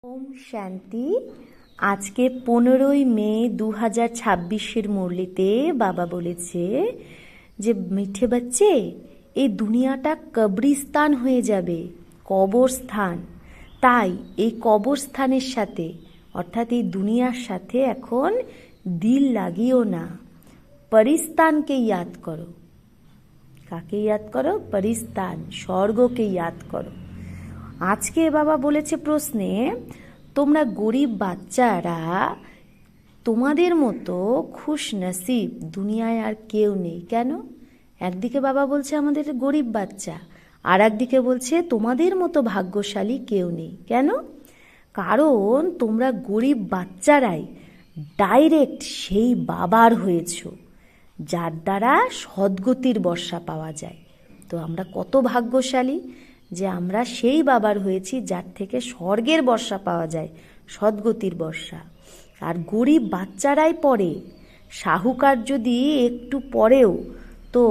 ওম শান্তি। আজকে 15ই মে 2026 মুরলিতে বাবা বলেছে যে মিঠে বাচ্চে, এই দুনিয়াটা কবরিস্তান হয়ে যাবে, কবরস্থান। তাই এই কবরস্থানের সাথে অর্থাৎ এই দুনিয়ার সাথে এখন দিল লাগিও না, পরিস্তানকে ইয়াদ করো। কাকে ইয়াদ করো? পরিস্তান, স্বর্গকে ইয়াদ করো। আজকে বাবা বলেছে প্রশ্নে, তোমরা গরিব বাচ্চারা, তোমাদের মতো খুশ নসিব দুনিয়ায় আর কেউ নেই। কেন? একদিকে বাবা বলছে আমাদের গরিব বাচ্চা, আর একদিকে বলছে তোমাদের মতো ভাগ্যশালী কেউ নেই। কেন? কারণ তোমরা গরিব বাচ্চারাই ডাইরেক্ট সেই বাবার হয়েছ যার দ্বারা সদ্গতির বর্ষা পাওয়া যায়। তো আমরা কত ভাগ্যশালী যে আমরা সেই বাবার হয়েছি যার থেকে স্বর্গের বর্ষা পাওয়া যায়, সদ্গতির বর্ষা। আর গরিব বাচ্চারাই পড়ে, সাহুকার যদি একটু পড়েও তো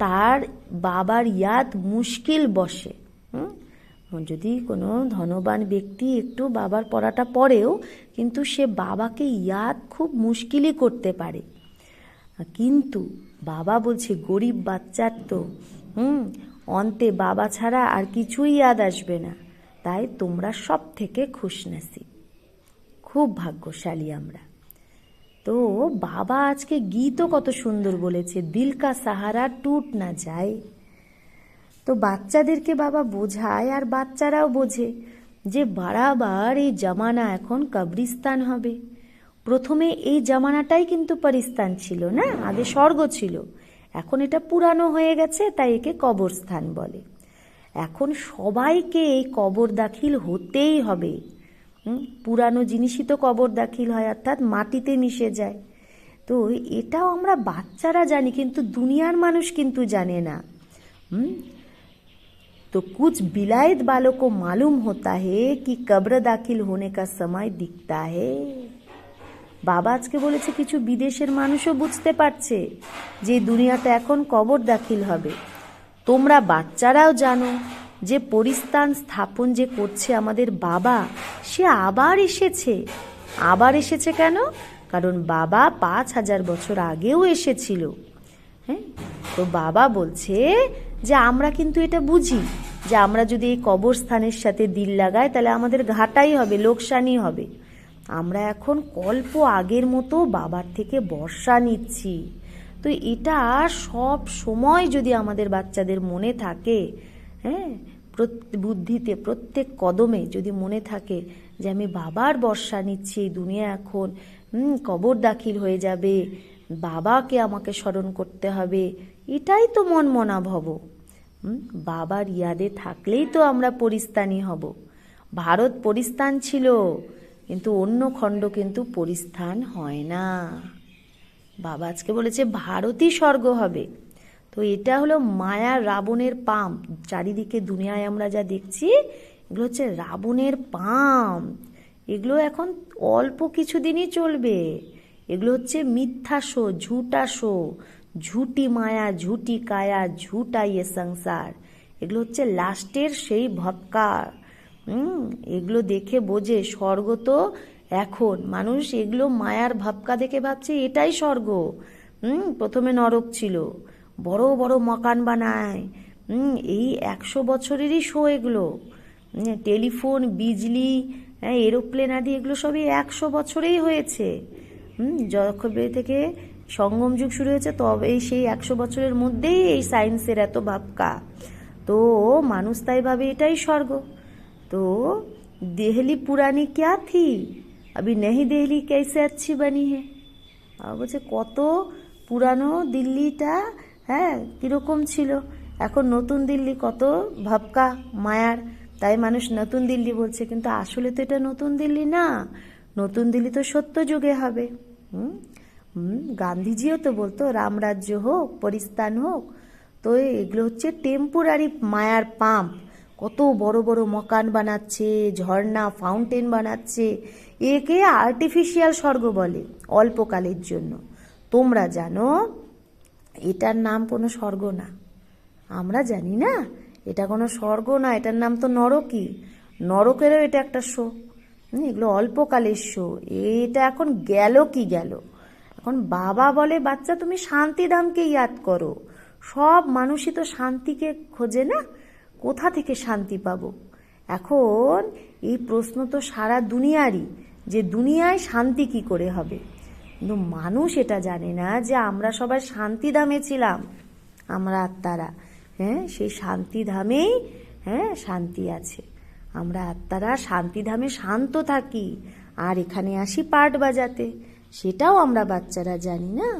তার বাবার ইয়াদ মুশকিল বসে। যদি কোনো ধনবান ব্যক্তি একটু বাবার পড়াটা পড়েও কিন্তু সে বাবাকে ইয়াদ খুব মুশকিলই করতে পারে। কিন্তু বাবা বলছে গরিব বাচ্চার তো অন্তে বাবা ছাড়া আর কিছুই ইয়াদ আসবে না। তাই তোমরা সব থেকে খুশনসিব, খুব ভাগ্যশালী আমরা। তো বাবা আজকে গীতও কত সুন্দর বলেছে, দিল কা সাহারা টুট না যায়। তো বাচ্চাদেরকে বাবা বোঝায় আর বাচ্চারাও বোঝে যে বারাবার এই জামানা এখন কবরিস্তান হবে। প্রথমে এই জামানাটাই কিন্তু পরিস্তান ছিল না, আগে স্বর্গ ছিল। এখন এটা পুরানো হয়ে গেছে, তাই একে কবরস্থান বলে। এখন সবাইকে এই কবর দাখিল হতেই হবে। পুরানো জিনিসই তো কবর দাখিল হয়, অর্থাৎ মাটিতে মিশে যায়। তো এটাও আমরা বাচ্চারা জানি, কিন্তু দুনিয়ার মানুষ কিন্তু জানে না। तो कुछ बिलायत वालों को मालूम होता है कि कब्र दाखिल होने का समय दिखता है। বাবা আজকে বলেছে কিছু বিদেশের মানুষও বুঝতে পারছে যে দুনিয়াটা এখন কবর দাখিল হবে। তোমরা বাচ্চারাও জানো যে পরিস্তান স্থাপন যে করছে আমাদের বাবা, সে আবার এসেছে। আবার এসেছে কেন? কারণ বাবা 5000 বছর আগেও এসেছিল। হ্যাঁ, তো বাবা বলছে যে আমরা কিন্তু এটা বুঝি যে আমরা যদি এই কবরস্থানের সাথে দিল লাগাই তাহলে আমাদের ঘাটাই হবে, লোকসানই হবে। আমরা এখন কল্প আগের মতো বাবার থেকে বর্ষা নিচ্ছি। তো এটা সব সময় যদি আমাদের বাচ্চাদের মনে থাকে, হ্যাঁ, বুদ্ধিতে প্রত্যেক কদমে যদি মনে থাকে যে আমি বাবার বর্ষা নিচ্ছি, এই দুনিয়া এখন কবর দাখিল হয়ে যাবে, বাবাকে আমাকে স্মরণ করতে হবে, এটাই তো মন মনা ভব। বাবার ইয়াদে থাকলেই তো আমরা পরিস্তানি হব। ভারত পরিস্তান ছিল, কিন্তু অন্য খণ্ড কিন্তু পরিস্থান হয় না। বাবা আজকে বলেছে ভারতই স্বর্গ হবে। তো এটা হলো মায়া রাবণের পাম্প। চারিদিকে দুনিয়ায় আমরা যা দেখছি এগুলো হচ্ছে রাবণের পাম্প। এগুলো এখন অল্প কিছুদিনই চলবে। এগুলো হচ্ছে মিথ্যা শো, ঝুটা শো, ঝুটি মায়া, ঝুটি কায়া, ঝুটা ইয়ে সংসার। এগুলো হচ্ছে লাস্টের সেই ভক্কার। এগুলো দেখে বোঝে স্বর্গ তো এখন। মানুষ এগুলো মায়ার ভাবকা দেখে ভাবছে এটাই স্বর্গ। প্রথমে নরক ছিল, বড় বড় মকান বানায়। এই 100 বছরেরই শো এগুলো। টেলিফোন, বিজলি, এরোপ্লেন আদি এগুলো সবই 100 বছরেই হয়েছে। যখন থেকে সঙ্গম যুগ শুরু হয়েছে তবেই সেই 100 বছরের মধ্যেই এই সায়েন্সের এত ভাবকা। তো মানুষ তাই ভাবে এটাই স্বর্গ। তো দেহলি পুরানি ক্যা থি, अभी नहीं देहली कैसे अच्छी बनी है। বলছে কত পুরানো দিল্লিটা, হ্যাঁ, কিরকম ছিল, এখন নতুন দিল্লি কত ভাবকা মায়ার, তাই মানুষ নতুন দিল্লি বলছে। কিন্তু আসলে তো এটা নতুন দিল্লি না, নতুন দিল্লি তো সত্য যুগে হবে। গান্ধীজিও তো বলতো রামরাজ্য হোক, পরিস্তান হোক। তো এগুলো হচ্ছে টেম্পোরারি মায়ার পাম্প। কত বড় বড় মকান বানাচ্ছে, ঝর্ণা, ফাউন্টেন বানাচ্ছে। একে আর্টিফিশিয়াল স্বর্গ বলে, অল্পকালের জন্য। তোমরা জানো এটার নাম কোনো স্বর্গ না। আমরা জানি না এটা কোনো স্বর্গ না, এটার নাম তো নরকই। নরকেরও এটা একটা শো। এগুলো অল্পকালের শো। এটা এখন গেল কি গেল। এখন বাবা বলে বাচ্চা তুমি শান্তিধামকে ইয়াদ করো। সব মানুষই তো শান্তিকে খোঁজে না, কোথা থেকে শান্তি পাবো? এখন এই প্রশ্ন তো সারা দুনিয়ারই, যে দুনিয়ায় শান্তি কি করে হবে। কিন্তু মানুষ এটা জানে না যে আমরা সবাই শান্তিধামে ছিলাম, আমরা আত্মারা। সেই শান্তিধামেই শান্তি আছে। আমরা আত্মারা শান্তিধামে শান্ত থাকি, আর এখানে আসি পাট বাজাতে। সেটাও আমরা বাচ্চারা জানি না।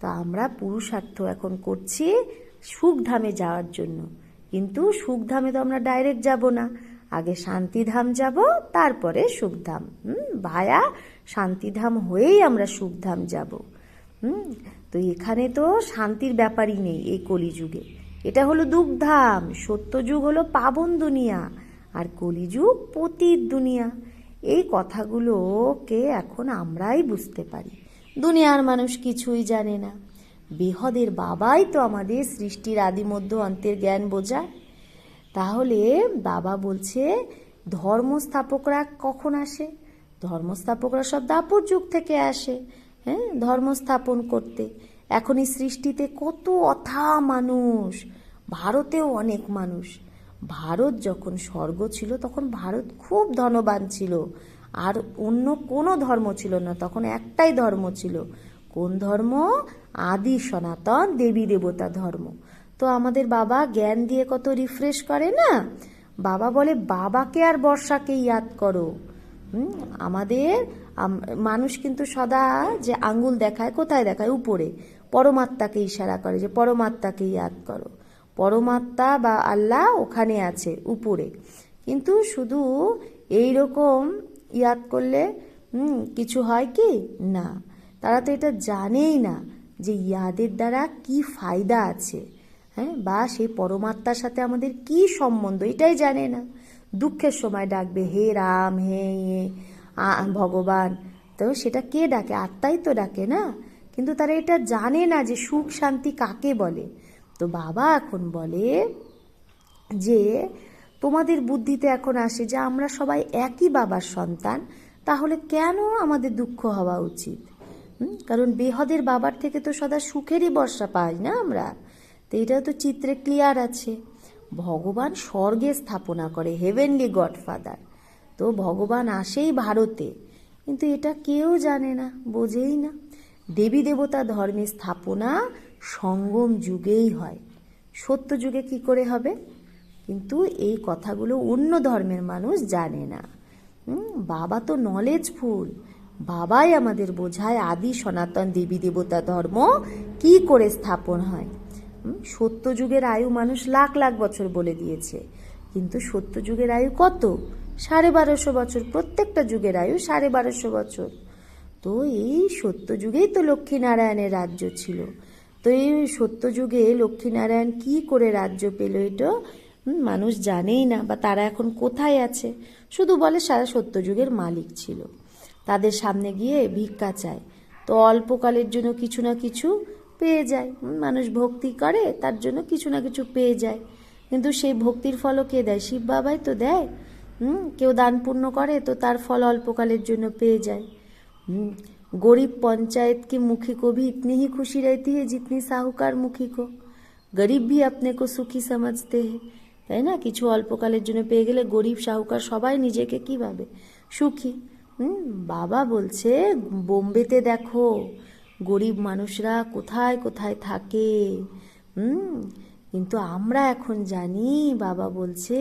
তো আমরা পুরুষার্থ এখন করছি সুখধামে যাওয়ার জন্য। কিন্তু সুখধামে তো আমরা ডাইরেক্ট যাব না, আগে শান্তিধাম যাব, তারপরে সুখধাম। ভায়া শান্তিধাম হয়েই আমরা সুখধাম যাব। তো এখানে তো শান্তির ব্যাপারই নেই এই কলিযুগে। এটা হলো দুঃখধাম। সত্যযুগ হলো পাবন দুনিয়া, আর কলিযুগ পতিত দুনিয়া। এই কথাগুলোকে এখন আমরাই বুঝতে পারি, দুনিয়ার মানুষ কিছুই জানে না। বেহদের বাবাই তো আমাদের সৃষ্টির আদি মধ্য অন্তের জ্ঞান বোঝায়। তাহলে বাবা বলছে ধর্মস্থাপকরা কখন আসে? ধর্মস্থাপকরা সব দাপর যুগ থেকে আসে, ধর্ম স্থাপন করতে। এখন এই সৃষ্টিতে কত অথা মানুষ, ভারতেও অনেক মানুষ। ভারত যখন স্বর্গ ছিল তখন ভারত খুব ধনবান ছিল, আর অন্য কোনো ধর্ম ছিল না, তখন একটাই ধর্ম ছিল। কোন ধর্ম? আদি সনাতন দেবী দেবতা ধর্ম। তো আমাদের বাবা জ্ঞান দিয়ে কত রিফ্রেশ করে না। বাবা বলে বাবাকে আর বর্ষাকে ইয়াদ করো। আমাদের মানুষ কিন্তু সদা যে আঙ্গুল দেখায়, কোথায় দেখায়? উপরে। পরমাত্মাকে ইশারা করে যে পরমাত্মাকে ইয়াদ করো। পরমাত্মা বা আল্লাহ ওখানে আছে উপরে। কিন্তু শুধু এই রকম ইয়াদ করলে কিছু হয় কি না? তারা তো এটা জানেই না যে ইয়াদের দ্বারা কি ফায়দা আছে, বা সেই পরমাত্মার সাথে আমাদের কি সম্বন্ধ, এটাই জানে না। দুঃখের সময় ডাকবে হে রাম, হে ভগবান, তো সেটা কে ডাকে? আত্মাই তো ডাকে না। কিন্তু তারা এটা জানে না যে সুখ শান্তি কাকে বলে। তো বাবা এখন বলে যে তোমাদের বুদ্ধিতে এখন আসে যে আমরা সবাই একই বাবার সন্তান, তাহলে কেন আমাদের দুঃখ হওয়া উচিত? কারণ বেহদের বাবার থেকে তো সদা সুখেরই বর্ষা পাই না আমরা। তো এটা তো চিত্রে ক্লিয়ার আছে। ভগবান স্বর্গে স্থাপনা করে, হেভেনলি গডফাদার। তো ভগবান আসেই ভারতে, কিন্তু এটা কেউ জানে না, বোঝেই না। দেবী দেবতা ধর্মের স্থাপনা সঙ্গম যুগেই হয়, সত্য যুগে কি করে হবে? কিন্তু এই কথাগুলো অন্য ধর্মের মানুষ জানে না। বাবা তো নলেজফুল, বাবাই আমাদের বোঝায় আদি সনাতন দেবী দেবতা ধর্ম কি করে স্থাপন হয়। সত্য যুগের আয়ু মানুষ লাখ লাখ বছর বলে দিয়েছে, কিন্তু সত্য যুগের আয়ু কত? 1250 বছর। প্রত্যেকটা যুগের আয়ু 1250 বছর। তো এই সত্য যুগেই তো লক্ষ্মীনারায়ণের রাজ্য ছিল। তো এই সত্য যুগে লক্ষ্মীনারায়ণ কি করে রাজ্য পেল, এটা মানুষ জানেই না। বা তারা এখন কোথায় আছে? শুধু বলে সারা সত্য যুগের মালিক ছিল। তাদের সামনে গিয়ে ভিক্ষা চায়, তো অল্পকালের জন্য কিছু না কিছু পেয়ে যায়। মানুষ ভক্তি করে, তার জন্য কিছু না কিছু পেয়ে যায়। কিন্তু সেই ভক্তির ফলও কে দেয়? শিব বাবাই তো দেয়। কেউ দান পুণ্য করে, তো তার ফল অল্পকালের জন্য পেয়ে যায়। गरीब पंचायत की मुखी को भी इतनी ही खुशी रहती है जितनी साहूकार मुखी को। गरीब भी अपने को सुखी समझते हैं, তাই না? কিছু অল্পকালের জন্য পেয়ে গেলে গরিব সাহুকার সবাই নিজেকে কি ভাবে? সুখী। বাবা বলছে বোম্বেতে দেখো গরিব মানুষরা কোথায় কোথায় থাকে। কিন্তু আমরা এখন জানি, বাবা বলছে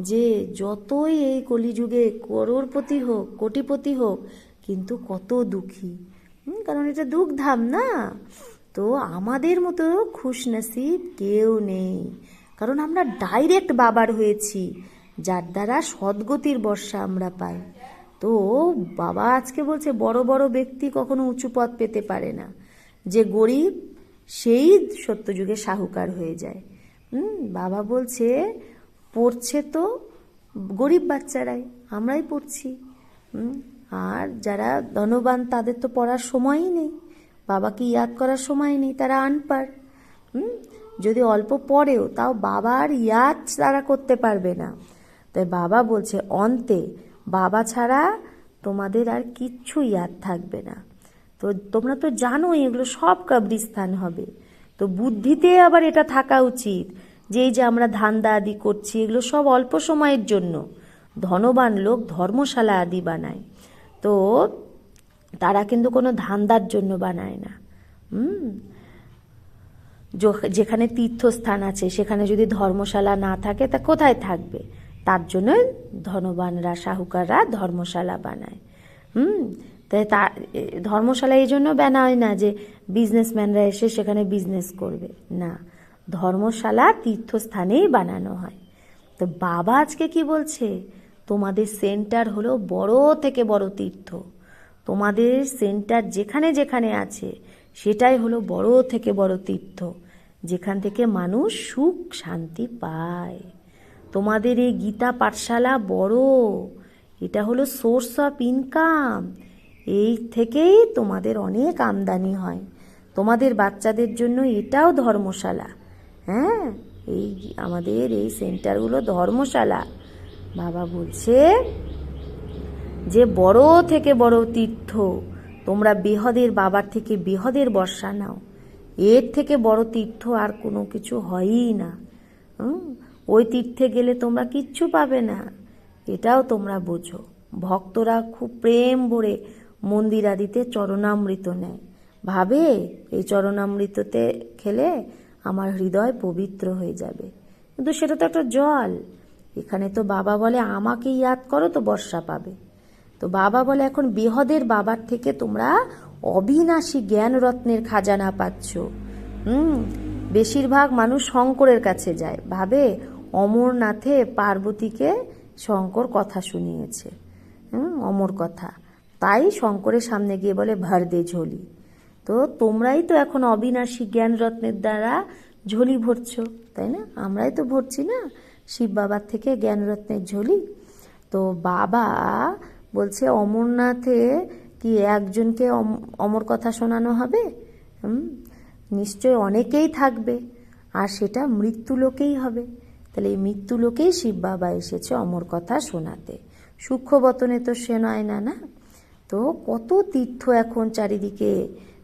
যে যতই এই কলিযুগে করোড়পতি হোক, কোটিপতি হোক, কিন্তু কত দুঃখী। কারণ এটা দুঃখধাম না। তো আমাদের মতো খুশনসিব কেউ নেই, কারণ আমরা ডাইরেক্ট বাবার হয়েছি, যার দ্বারা সদ্গতির বর্ষা আমরা পাই। তো বাবা আজকে বলছে বড় বড় ব্যক্তি কখনো উঁচু পদ পেতে পারে না, যে গরিব সেই সত্যযুগে সাহুকার হয়ে যায়। বাবা বলছে পড়ছে তো গরিব বাচ্চারাই, আমরাই পড়ছি। আর যারা ধনবান তাদের তো পড়ার সময়ই নেই, বাবাকে ইয়াদ করার সময় নেই, তারা আনপাড়। যদি অল্প পড়েও তাও বাবার ইয়াদ তারা করতে পারবে না। তাই বাবা বলছে অন্তে বাবা ছাড়া তোমাদের আর কিচ্ছু ইয়াদ থাকবে না। তো তোমরা তো জানোই এগুলো সব কবরস্থান হবে। তো বুদ্ধিতে আবার এটা থাকা উচিত যে এই যে আমরা ধান্দা আদি করছি এগুলো সব অল্প সময়ের জন্য। ধনবান লোক ধর্মশালা আদি বানায়, তো তারা কিন্তু কোনো ধান্দার জন্য বানায় না। যেখানে তীর্থস্থান আছে সেখানে যদি ধর্মশালা না থাকে তা কোথায় থাকবে? তার জন্য ধনবানরা সাহুকাররা ধর্মশালা বানায়। তাই ধর্মশালা এই জন্য বানায় না যে বিজনেসম্যানরা এসে সেখানে বিজনেস করবে, না, ধর্মশালা তীর্থস্থানেই বানানো হয়। তো বাবা আজকে কি বলছে, তোমাদের সেন্টার হলো বড় থেকে বড় তীর্থ। তোমাদের সেন্টার যেখানে যেখানে আছে সেটাই হলো বড় থেকে বড় তীর্থ, যেখান থেকে মানুষ সুখ শান্তি পায়। তোমাদের এই গীতা পাঠশালা বড়, এটা হলো সোর্স অফ ইনকাম। এই থেকেই তোমাদের অনেক আমদানি হয়। তোমাদের বাচ্চাদের জন্য এটাও ধর্মশালা। হ্যাঁ, এই আমাদের এই সেন্টারগুলো ধর্মশালা। বাবা বলছে যে বড় থেকে বড় তীর্থ, তোমরা বেহদের বাবার থেকে বেহদের বর্ষা নাও। এর থেকে বড় তীর্থ আর কোনো কিছু হয়ই না। ওই তীর্থে গেলে তোমরা কিচ্ছু পাবে না, এটাও তোমরা বোঝো। ভক্তরা খুব প্রেম ভরে মন্দির আদিতে চরণামৃত নেয়, ভাবে এই চরণামৃততে খেলে আমার হৃদয় পবিত্র হয়ে যাবে। কিন্তু সেটা তো একটা জল। এখানে তো বাবা বলে আমাকে ইয়াদ করো তো বর্ষা পাবে। তো বাবা বলে এখন বেহদের বাবার থেকে তোমরা অবিনাশী জ্ঞান রত্নের খাজানা পাচ্ছ। বেশিরভাগ মানুষ শঙ্করের কাছে যায়, ভাবে অমরনাথে পার্বতীকে শঙ্কর কথা শুনিয়েছে, অমর কথা, তাই শঙ্করের সামনে গিয়ে বলে ভর দে ঝোলি। তো তোমরাই তো এখন অবিনাশী জ্ঞান রত্নের দ্বারা ঝোলি ভরছ, তাই না? আমরাই তো ভরছি না শিব বাবার থেকে জ্ঞান রত্নের ঝোলি। তো বাবা বলছে অমরনাথে কি একজনকে অমর কথা শোনানো হবে? নিশ্চয় অনেকেই থাকবে, আর সেটা মৃত্যু লোকেই হবে। তাহলে এই মৃত্যু লোকেই শিব বাবা এসেছে অমর কথা শোনাতে, সূক্ষ্মবতনে তো শোনায় না, না? তো কত তীর্থ এখন চারিদিকে,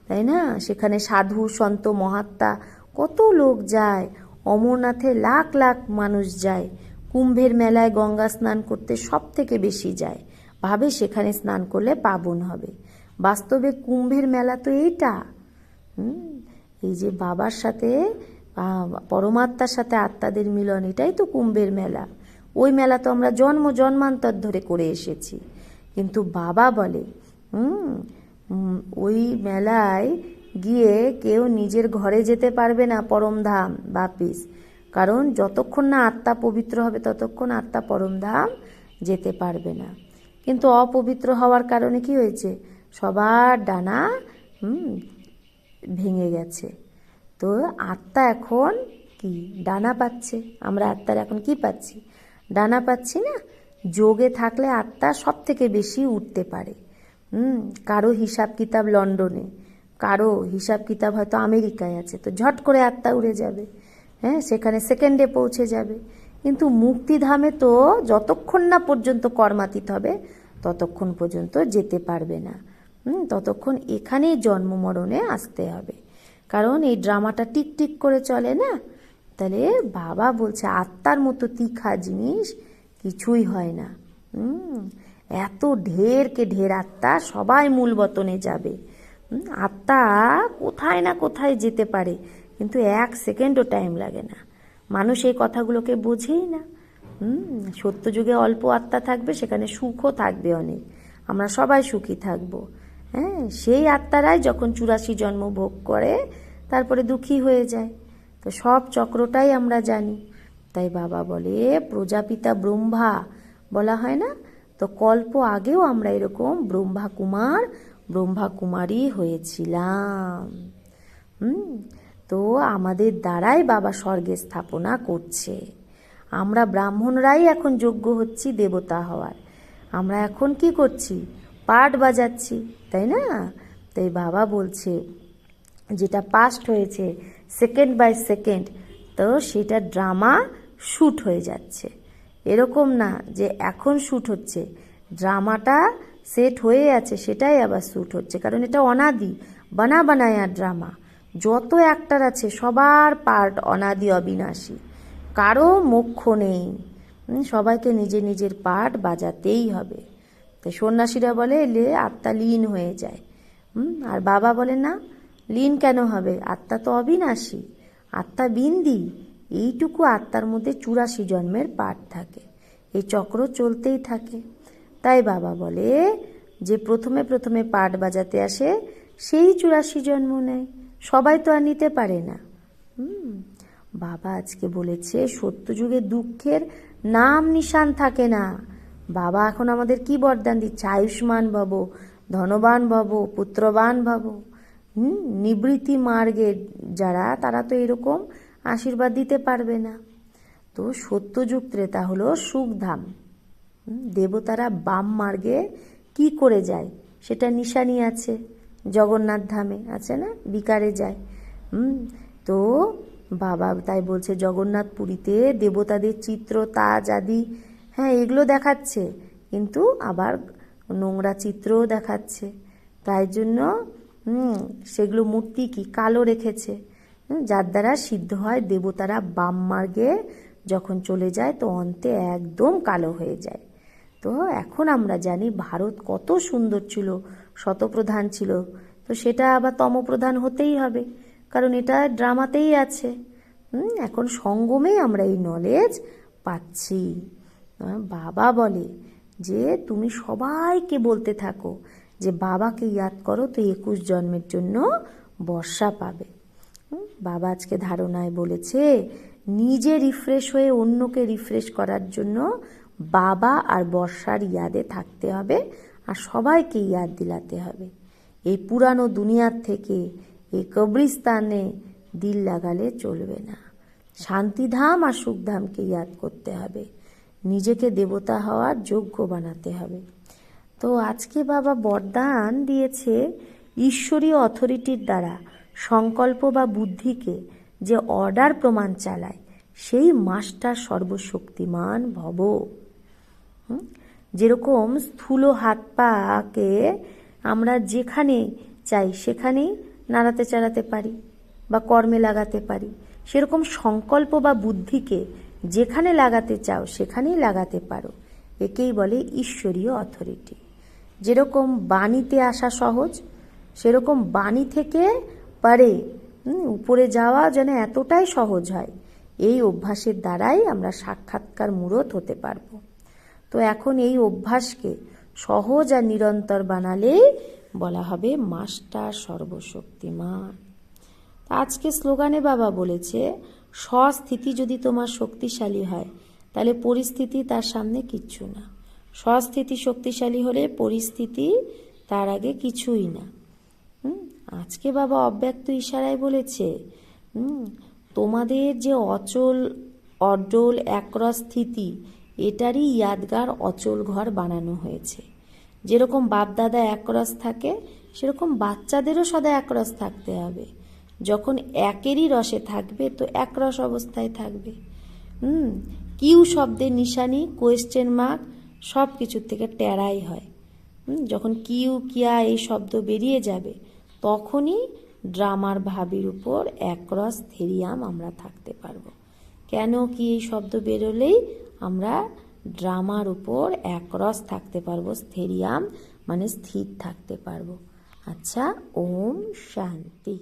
তাই না? সেখানে সাধু সন্ত মহাত্মা কত লোক যায়। অমরনাথে লাখ লাখ মানুষ যায়। কুম্ভের মেলায় গঙ্গা স্নান করতে সব থেকে বেশি যায়, ভাবে সেখানে স্নান করলে পাবন হবে। বাস্তবে কুম্ভের মেলা তো এইটা, এই যে বাবার সাথে পরমাত্মার সাথে আত্মাদের মিলন, এটাই তো কুম্ভের মেলা। ওই মেলা তো আমরা জন্মান্তর ধরে করে এসেছি। কিন্তু বাবা বলে ওই মেলায় গিয়ে কেউ নিজের ঘরে যেতে পারবে না পরমধাম বাপিস, কারণ যতক্ষণ না আত্মা পবিত্র হবে ততক্ষণ আত্মা পরমধাম যেতে পারবে না। কিন্তু অপবিত্র হওয়ার কারণে কি হয়েছে, সবার ডানা ভেঙে গেছে। তো আত্মা এখন কি ডানা পাচ্ছে। আমরা আত্মার এখন কি পাচ্ছি? ডানা পাচ্ছি না? যোগে থাকলে আত্মা সব থেকে বেশি উঠতে পারে। কারো হিসাব কিতাব লন্ডনে, কারো হিসাব কিতাব হয়তো আমেরিকায় আছে, তো ঝট করে আত্মা উড়ে যাবে, হ্যাঁ, সেখানে সেকেন্ডে পৌঁছে যাবে। কিন্তু মুক্তিধামে তো যতক্ষণ না পর্যন্ত কর্মাতীত হবে ততক্ষণ পর্যন্ত যেতে পারবে না। ততক্ষণ এখানেই জন্ম মরণে আসতে হবে, কারণ এই ড্রামাটা টিক টিক করে চলে না। তাহলে বাবা বলছে আত্মার মতো তীখা জিনিস কিছুই হয় না। এত ঢেরকে ঢের আত্মা, সবাই মূল বতনে যাবে। আত্মা কোথায় না কোথায় যেতে পারে, কিন্তু এক সেকেন্ডও টাইম লাগে না। মানুষ এই কথাগুলোকে বোঝেই না। সত্যযুগে অল্প আত্মা থাকবে, সেখানে সুখও থাকবে অনেক, আমরা সবাই সুখী থাকব। হ্যাঁ, সেই আত্মারাই যখন 84 জন্ম ভোগ করে তারপরে দুঃখী হয়ে যায়। তো সব চক্রটাই আমরা জানি। তাই বাবা বলে প্রজাপিতা ব্রহ্মা বলা হয় না, তো কল্প আগেও আমরা এরকম ব্রহ্মা কুমার ব্রহ্মা কুমারী হয়েছিলাম। তো আমাদের দ্বারাই বাবা স্বর্গে স্থাপনা করছে। আমরা ব্রাহ্মণরাই এখন যোগ্য হচ্ছি দেবতা হওয়ার। আমরা এখন কি করছি? পাঠ বাজাচ্ছি, তাই না? তাই বাবা বলছে যেটা পাস্ট হয়েছে সেকেন্ড বাই সেকেন্ড, তো সেটা ড্রামা শ্যুট হয়ে যাচ্ছে। এরকম না যে এখন শ্যুট হচ্ছে, ড্রামাটা সেট হয়ে আছে, সেটাই আবার শ্যুট হচ্ছে, কারণ এটা অনাদি বানা বানায়া ড্রামা। যত অ্যাক্টার আছে সবার পার্ট অনাদি অবিনাশী, কারো মোক্ষ নেই। সবাইকে নিজের নিজের পার্ট বাজাতেই হবে। তাই সন্ন্যাসীরা বলে এলে আত্মা লীন হয়ে যায়। আর বাবা বলে না, লীন কেন হবে, আত্মা তো অবিনাশী, আত্মা বিন্দি। এইটুকু আত্মার মধ্যে 84 জন্মের পার্ট থাকে, এই চক্র চলতেই থাকে। তাই বাবা বলে যে প্রথমে প্রথমে পার্ট বাজাতে আসে সেই 84 জন্ম নেয়, সবাই তো আর নিতে পারে না। বাবা আজকে বলেছে সত্যযুগে দুঃখের নাম নিশান থাকে না। বাবা এখন আমাদের কি বরদান দিচ্ছে, আয়ুষ্মান ভব, ধনবান ভব, পুত্রবান ভব। নিবৃত্তি মার্গের যারা, তারা তো এরকম আশীর্বাদ দিতে পারবে না। তো সত্যযুগ ত্রেতা হলো সুখধাম। দেবতারা বাম মার্গে কি করে যায় সেটা নিশানি আছে, জগন্নাথ ধামে আছে না, বিকারে যায়। তো বাবা তাই বলছে জগন্নাথ পুরীতে দেবতাদের চিত্র, তাজ আদি, হ্যাঁ এগুলো দেখাচ্ছে, কিন্তু আবার নোংরা চিত্রও দেখাচ্ছে। তাই জন্য সেগুলো মূর্তি কি কালো রেখেছে, যার দ্বারা সিদ্ধ হয় দেবতারা বাম মার্গে যখন চলে যায় তো অন্তে একদম কালো হয়ে যায়। তো এখন আমরা জানি ভারত কত সুন্দর ছিল, শতপ্রধান ছিল, তো সেটা আবার তমপ্রধান হতেই হবে, কারণ এটা ড্রামাতেই আছে। এখন সঙ্গমে আমরা এই নলেজ পাচ্ছি। বাবা বলে যে তুমি সবাইকে বলতে থাকো যে বাবাকে ইয়াদ করো, তো 21 জন্মের জন্য বর্ষা পাবে। বাবা আজকে ধারণায় বলেছে নিজে রিফ্রেশ হয়ে অন্যকে রিফ্রেশ করার জন্য বাবা আর বর্ষার ইয়াদে থাকতে হবে, আর সবাইকে ইয়াদ দিলাতে হবে। এই পুরানো দুনিয়ার থেকে এই কবরিস্তানে দিল লাগালে চলবে না, শান্তিধাম আর সুখধামকে ইয়াদ করতে হবে, নিজেকে দেবতা হওয়ার যোগ্য বানাতে হবে। তো আজকে বাবা বরদান দিয়েছে ঈশ্বরীয় অথরিটির দ্বারা সংকল্প বা বুদ্ধিকে যে অর্ডার প্রমাণ চালায় সেই মাস্টার সর্বশক্তিমান ভব। যেরকম স্থূল হাত পাকে আমরা যেখানে চাই সেখানেই নাড়াতে চাড়াতে পারি বা কর্মে লাগাতে পারি, সেরকম সংকল্প বা বুদ্ধিকে যেখানে লাগাতে চাও সেখানেই লাগাতে পারো, একেই বলে ঈশ্বরীয় অথরিটি। যেরকম বাণীতে আসা সহজ, সেরকম বাণী থেকে পারে উপরে যাওয়া যেন এতটাই সহজ হয়। এই অভ্যাসের দ্বারাই আমরা সাক্ষাৎকার মূরত হতে পারবো। তো এখন এই অভ্যাসকে সহজ আর নিরন্তর বানালেই বলা হবে মাস্টার সর্বশক্তিমান। আজকে স্লোগানে বাবা বলেছে স্বস্থিতি যদি তোমার শক্তিশালী হয় তাহলে পরিস্থিতি তার সামনে কিচ্ছু না। স্বস্থিতি শক্তিশালী হলে পরিস্থিতি তার আগে কিছুই না। আজকে বাবা অব্যক্ত ইশারায় বলেছে তোমাদের যে অচল অডল একরস স্থিতি, এটারই ইয়াদগার অচল ঘর বানানো হয়েছে। যেরকম বাপদাদা একরস থাকে সেরকম বাচ্চাদেরও সদা একরস থাকতে হবে। যখন একেরই রসে থাকবে তো একরস অবস্থায় থাকবে। কিউ শব্দের নিশানি কোয়েশ্চেন মার্ক সব কিছুর থেকে টেরাই হয়। যখন কিউ কিয়া এই শব্দ বেরিয়ে যাবে তখনই ড্রামার ভাবের উপর একরস থেরিয়াম আমরা থাকতে পারবো। কেন কি এই শব্দ বেরোলেই আমরা ড্রামার উপর একরস থাকতে পারবো, স্থেরিয়াম মানে স্থির থাকতে পারবো। আচ্ছা, ওম শান্তি।